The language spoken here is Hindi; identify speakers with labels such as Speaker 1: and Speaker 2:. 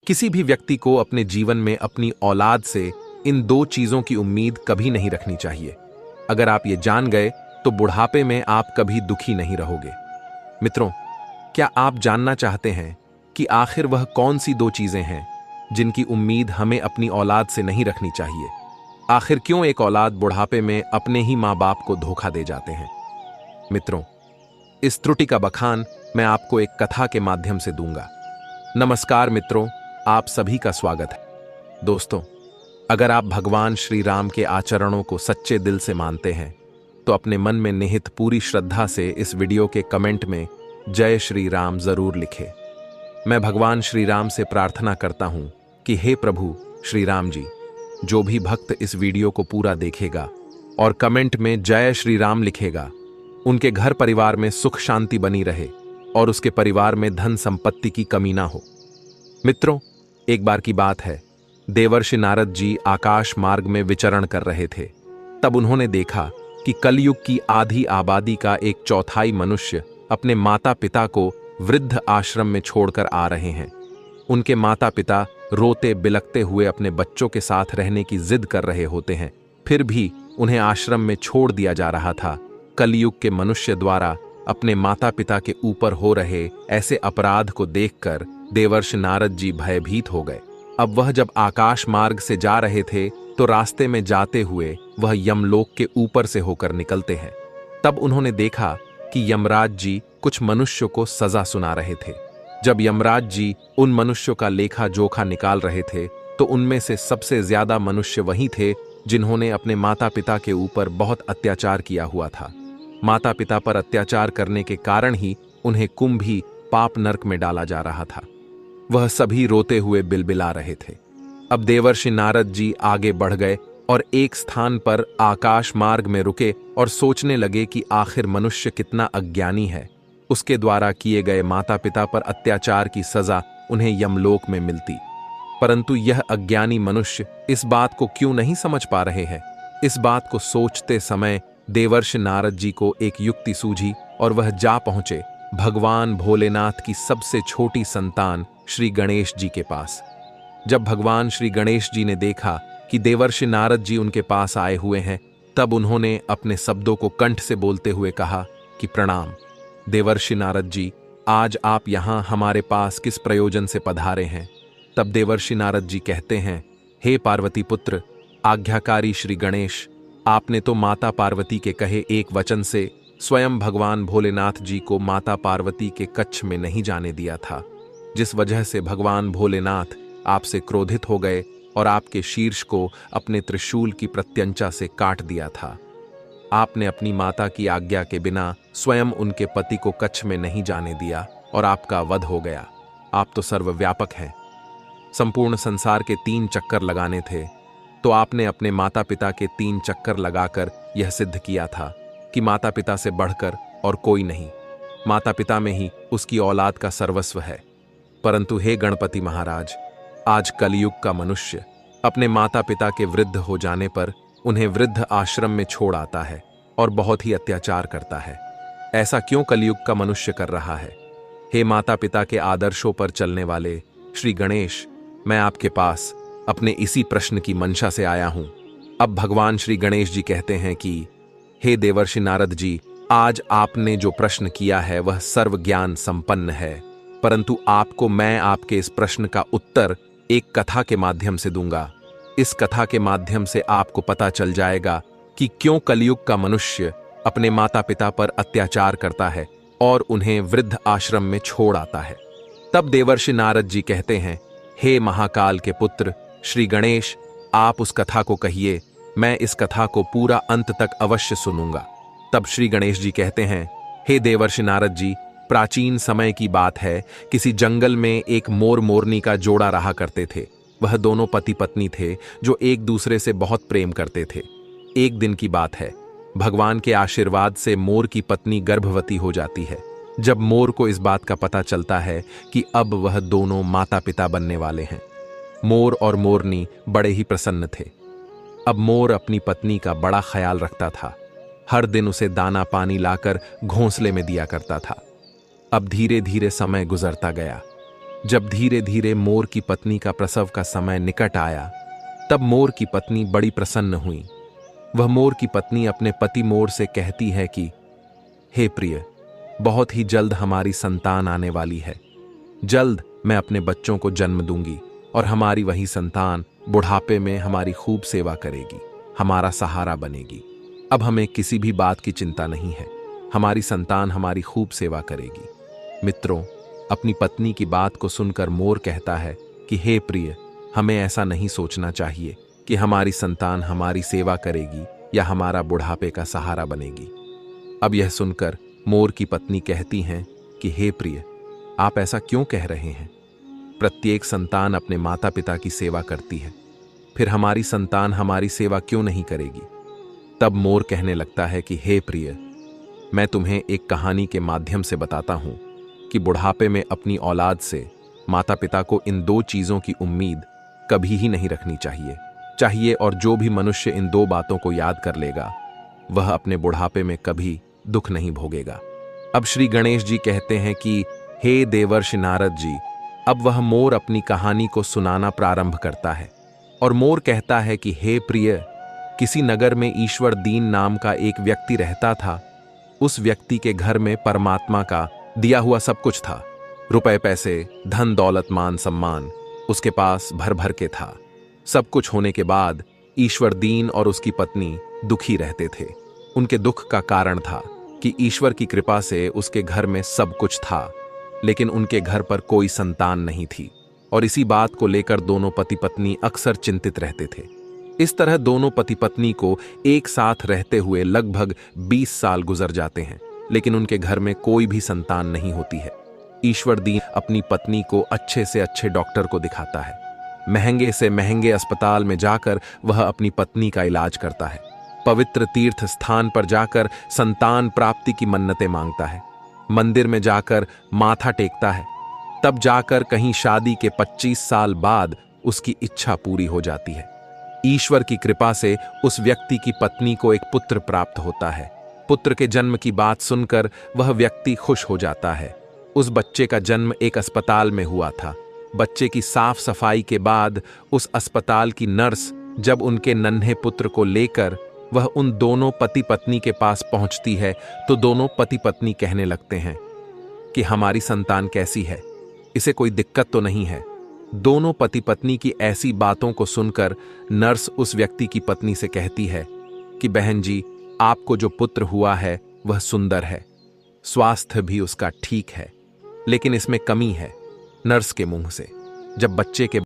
Speaker 1: किसी भी व्यक्ति को अपने जीवन में अपनी औलाद से इन दो चीजों की उम्मीद कभी नहीं रखनी चाहिए। अगर आप ये जान गए तो बुढ़ापे में आप कभी दुखी नहीं रहोगे। मित्रों, क्या आप जानना चाहते हैं कि आखिर वह कौन सी दो चीजें हैं जिनकी उम्मीद हमें अपनी औलाद से नहीं रखनी चाहिए? आखिर क्यों एक औलाद बुढ़ापे में अपने ही माँ बाप को धोखा दे जाते हैं? मित्रों, इस त्रुटि का बखान मैं आपको एक कथा के माध्यम से दूंगा। नमस्कार मित्रों, आप सभी का स्वागत है। दोस्तों, अगर आप भगवान श्री राम के आचरणों को सच्चे दिल से मानते हैं तो अपने मन में निहित पूरी श्रद्धा से इस वीडियो के कमेंट में जय श्री राम जरूर लिखें। मैं भगवान श्री राम से प्रार्थना करता हूं कि हे प्रभु श्री राम जी, जो भी भक्त इस वीडियो को पूरा देखेगा और कमेंट में जय श्री राम लिखेगा, उनके घर परिवार में सुख शांति बनी रहे और उसके परिवार में धन संपत्ति की कमी ना हो। मित्रों, एक बार की बात है, देवर्षि नारद जी आकाश मार्ग में विचरण कर रहे थे। तब उन्होंने देखा कि कलयुग की आधी आबादी का एक चौथाई मनुष्य अपने माता पिता को वृद्ध आश्रम में छोड़कर आ रहे हैं। उनके माता पिता रोते बिलखते हुए अपने बच्चों के साथ रहने की जिद कर रहे होते हैं, फिर भी उन्हें आश्रम में छोड़ दिया जा रहा था। कलयुग के मनुष्य द्वारा अपने माता पिता के ऊपर हो रहे ऐसे अपराध को देखकर देवर्षि नारद जी भयभीत हो गए। अब वह जब आकाश मार्ग से जा रहे थे तो रास्ते में जाते हुए वह यमलोक के ऊपर से होकर निकलते हैं। तब उन्होंने देखा कि यमराज जी कुछ मनुष्यों को सजा सुना रहे थे। जब यमराज जी उन मनुष्यों का लेखा जोखा निकाल रहे थे तो उनमें से सबसे ज्यादा मनुष्य वही थे जिन्होंने अपने माता पिता के ऊपर बहुत अत्याचार किया हुआ था। माता पिता पर अत्याचार करने के कारण ही उन्हें कुंभी पाप नरक में डाला जा रहा था। वह सभी रोते हुए बिलबिला रहे थे। अब देवर्षि नारद जी आगे बढ़ गए और एक स्थान पर आकाश मार्ग में रुके और सोचने लगे कि आखिर मनुष्य कितना अज्ञानी है। उसके द्वारा किए गए माता पिता पर अत्याचार की सजा उन्हें यमलोक में मिलती, परंतु यह अज्ञानी मनुष्य इस बात को क्यों नहीं समझ पा रहे हैं? इस बात को सोचते समय देवर्षि नारद जी को एक युक्ति सूझी और वह जा पहुंचे भगवान भोलेनाथ की सबसे छोटी संतान श्री गणेश जी के पास। जब भगवान श्री गणेश जी ने देखा कि देवर्षि नारद जी उनके पास आए हुए हैं, तब उन्होंने अपने शब्दों को कंठ से बोलते हुए कहा कि प्रणाम देवर्षि नारद जी, आज आप यहाँ हमारे पास किस प्रयोजन से पधारे हैं? तब देवर्षि नारद जी कहते हैं, हे पार्वती पुत्र, आज्ञाकारी श्री गणेश, आपने तो माता पार्वती के कहे एक वचन से स्वयं भगवान भोलेनाथ जी को माता पार्वती के कक्ष में नहीं जाने दिया था, जिस वजह से भगवान भोलेनाथ आपसे क्रोधित हो गए और आपके शीर्ष को अपने त्रिशूल की प्रत्यंचा से काट दिया था। आपने अपनी माता की आज्ञा के बिना स्वयं उनके पति को कक्ष में नहीं जाने दिया और आपका वध हो गया। आप तो सर्वव्यापक हैं। संपूर्ण संसार के 3 चक्कर लगाने थे, तो आपने अपने माता पिता के 3 चक्कर लगाकर यह सिद्ध किया था कि माता पिता से बढ़कर और कोई नहीं, माता पिता में ही उसकी औलाद का सर्वस्व है। परंतु हे गणपति महाराज, आज कलयुग का मनुष्य अपने माता पिता के वृद्ध हो जाने पर उन्हें वृद्ध आश्रम में छोड़ आता है और बहुत ही अत्याचार करता है। ऐसा क्यों कलयुग का मनुष्य कर रहा है? हे माता पिता के आदर्शों पर चलने वाले श्री गणेश, मैं आपके पास अपने इसी प्रश्न की मंशा से आया हूं। अब भगवान श्री गणेश जी कहते हैं कि हे देवर्षि नारद जी, आज आपने जो प्रश्न किया है वह सर्व ज्ञान संपन्न है, परंतु आपको मैं आपके इस प्रश्न का उत्तर एक कथा के माध्यम से दूंगा। इस कथा के माध्यम से आपको पता चल जाएगा कि क्यों कलयुग का मनुष्य अपने माता पिता पर अत्याचार करता है और उन्हें वृद्ध आश्रम में छोड़ आता है। तब देवर्षि नारद जी कहते हैं, हे महाकाल के पुत्र श्री गणेश, आप उस कथा को कहिए, मैं इस कथा को पूरा अंत तक अवश्य सुनूंगा। तब श्री गणेश जी कहते हैं, हे देवर्षि नारद जी, प्राचीन समय की बात है, किसी जंगल में एक मोर मोरनी का जोड़ा रहा करते थे। वह दोनों पति पत्नी थे जो एक दूसरे से बहुत प्रेम करते थे। एक दिन की बात है, भगवान के आशीर्वाद से मोर की पत्नी गर्भवती हो जाती है। जब मोर को इस बात का पता चलता है कि अब वह दोनों माता पिता बनने वाले हैं, मोर और मोरनी बड़े ही प्रसन्न थे। अब मोर अपनी पत्नी का बड़ा ख्याल रखता था, हर दिन उसे दाना पानी लाकर घोंसले में दिया करता था। अब धीरे धीरे समय गुजरता गया। जब धीरे धीरे मोर की पत्नी का प्रसव का समय निकट आया, तब मोर की पत्नी बड़ी प्रसन्न हुई। वह मोर की पत्नी अपने पति मोर से कहती है कि हे प्रिय, बहुत ही जल्द हमारी संतान आने वाली है। जल्द मैं अपने बच्चों को जन्म दूंगी और हमारी वही संतान बुढ़ापे में हमारी खूब सेवा करेगी, हमारा सहारा बनेगी। अब हमें किसी भी बात की चिंता नहीं है, हमारी संतान हमारी खूब सेवा करेगी। मित्रों, अपनी पत्नी की बात को सुनकर मोर कहता है कि हे प्रिय, हमें ऐसा नहीं सोचना चाहिए कि हमारी संतान हमारी सेवा करेगी या हमारा बुढ़ापे का सहारा बनेगी। अब यह सुनकर मोर की पत्नी कहती हैं कि हे प्रिय, आप ऐसा क्यों कह रहे हैं? प्रत्येक संतान अपने माता पिता की सेवा करती है, फिर हमारी संतान हमारी सेवा क्यों नहीं करेगी? तब मोर कहने लगता है कि हे प्रिय, मैं तुम्हें एक कहानी के माध्यम से बताता हूं कि बुढ़ापे में अपनी औलाद से माता पिता को इन दो चीजों की उम्मीद कभी ही नहीं रखनी चाहिए और जो भी मनुष्य इन दो बातों को याद कर लेगा, वह अपने बुढ़ापे में कभी दुख नहीं भोगेगा। अब श्री गणेश जी कहते हैं कि हे देवर्षि नारद जी। अब वह मोर अपनी कहानी को सुनाना प्रारंभ करता है और मोर कहता है कि हे प्रिय, किसी नगर में ईश्वर दीन नाम का एक व्यक्ति रहता था। उस व्यक्ति के घर में परमात्मा का दिया हुआ सब कुछ था। रुपए पैसे, धन दौलत, मान सम्मान उसके पास भर भर के था। सब कुछ होने के बाद ईश्वर दीन और उसकी पत्नी दुखी रहते थे। उनके दुख का कारण था कि ईश्वर की कृपा से उसके घर में सब कुछ था, लेकिन उनके घर पर कोई संतान नहीं थी और इसी बात को लेकर दोनों पति पत्नी अक्सर चिंतित रहते थे। इस तरह दोनों पति पत्नी को एक साथ रहते हुए लगभग 20 साल गुजर जाते हैं, लेकिन उनके घर में कोई भी संतान नहीं होती है। ईश्वर दीन अपनी पत्नी को अच्छे से अच्छे डॉक्टर को दिखाता है। महंगे से महंगे अस्पताल में जाकर वह अपनी पत्नी का इलाज करता है। पवित्र तीर्थ स्थान पर जाकर संतान प्राप्ति की मन्नतें मांगता है। मंदिर में जाकर माथा टेकता है। तब जाकर कहीं शादी के 25 साल बाद उसकी इच्छा पूरी हो जाती है। ईश्वर की कृपा से उस व्यक्ति की पत्नी को एक पुत्र प्राप्त होता है। पुत्र के जन्म की बात सुनकर वह व्यक्ति खुश हो जाता है। उस बच्चे का जन्म एक अस्पताल में हुआ था। बच्चे की साफ सफाई के बाद उस अस्पताल की नर्स जब उनके नन्हे पुत्र को लेकर वह उन दोनों पति पत्नी के पास पहुंचती है, तो दोनों पति पत्नी कहने लगते हैं कि हमारी संतान कैसी है, इसे कोई दिक्कत तो नहीं है। दोनों पति पत्नी की ऐसी बातों को सुनकर नर्स उस व्यक्ति की पत्नी से कहती है कि बहन जी, आपको जो पुत्र हुआ है वह सुंदर है, स्वास्थ्य भी उसका ठीक है, लेकिन इसमें कमी है। नर्स के मुंह से जब बच्चे के